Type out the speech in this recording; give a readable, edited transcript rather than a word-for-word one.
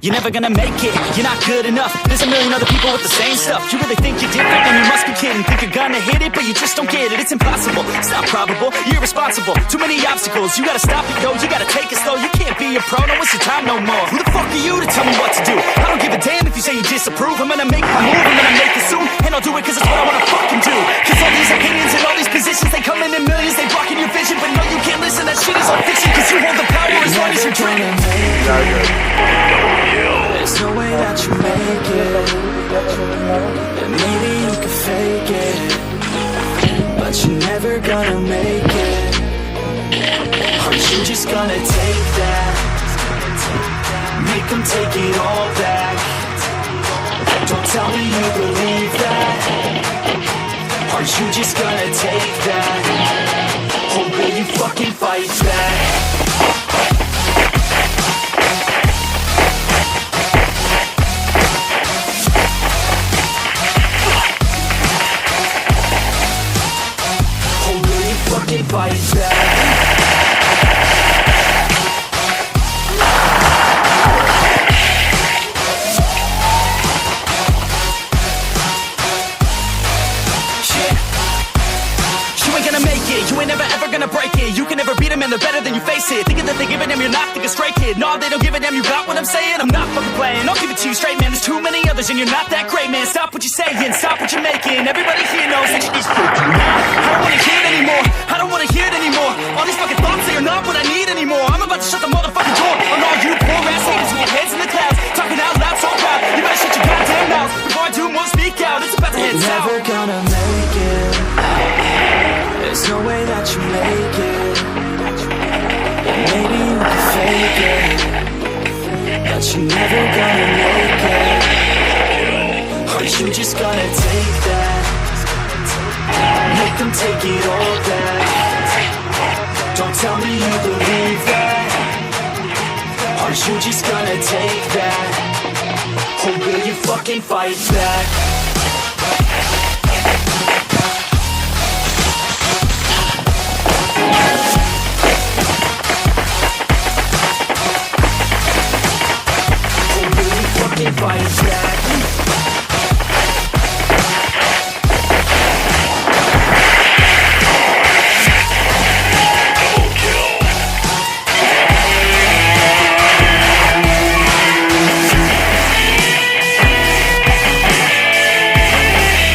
you're never gonna make it. You're not good enough, there's a million other people with the same stuff. You really think you're different, then you must be kidding. Think you're gonna hit it, but you just don't get it. It's impossible, it's not probable, you're irresponsible. Too many obstacles, you gotta stop it, yo. You gotta take it slow, you can't be a pro, don't waste your time no more. Who the fuck are you to tell me what to do? I don't give a damn if you say you disapprove. I'm gonna make my move, I'm gonna make it soon. And I'll do it cause it's what I wanna fucking do. Cause all these opinions and all these positions, they come in millions, they blocking your vision. But no, you can't listen, that shit is all fiction. Cause you hold the power as long as you're dreaming. There's no way that you make it, and maybe you can fake it, but you're never gonna make it. Aren't you just gonna take that? Make them take it all back. Don't tell me you believe that. Aren't you just gonna take that? Or will you fucking fight back? Fight back. You ain't gonna make it, you ain't never ever gonna break it. You can never beat them and they're better than you face it. Thinking that they give a damn, you're not thinking straight, kid. No, they don't give a damn, you got what I'm saying? I'm not fucking playing, I'll give it to you straight, man. There's too many others and you're not that great, man. Stop what you're saying, stop what you're making. Everybody here knows that you're just freaking out. I don't wanna hear it anymore, I don't wanna hear it anymore. All these fucking thoughts, they are not what I need anymore. I'm about to shut the motherfucking door on all you poor ass haters with your heads in the clouds, talking out loud so proud. You better shut your goddamn mouth before I do more speak out. It's about to head south. You're never gonna make it. There's no way that you make it. And maybe you can fake it, but you're never gonna make it. Aren't you just gonna take that? Make them take it all back. Don't tell me you believe that. Aren't you just gonna take that? Or will you fucking fight back?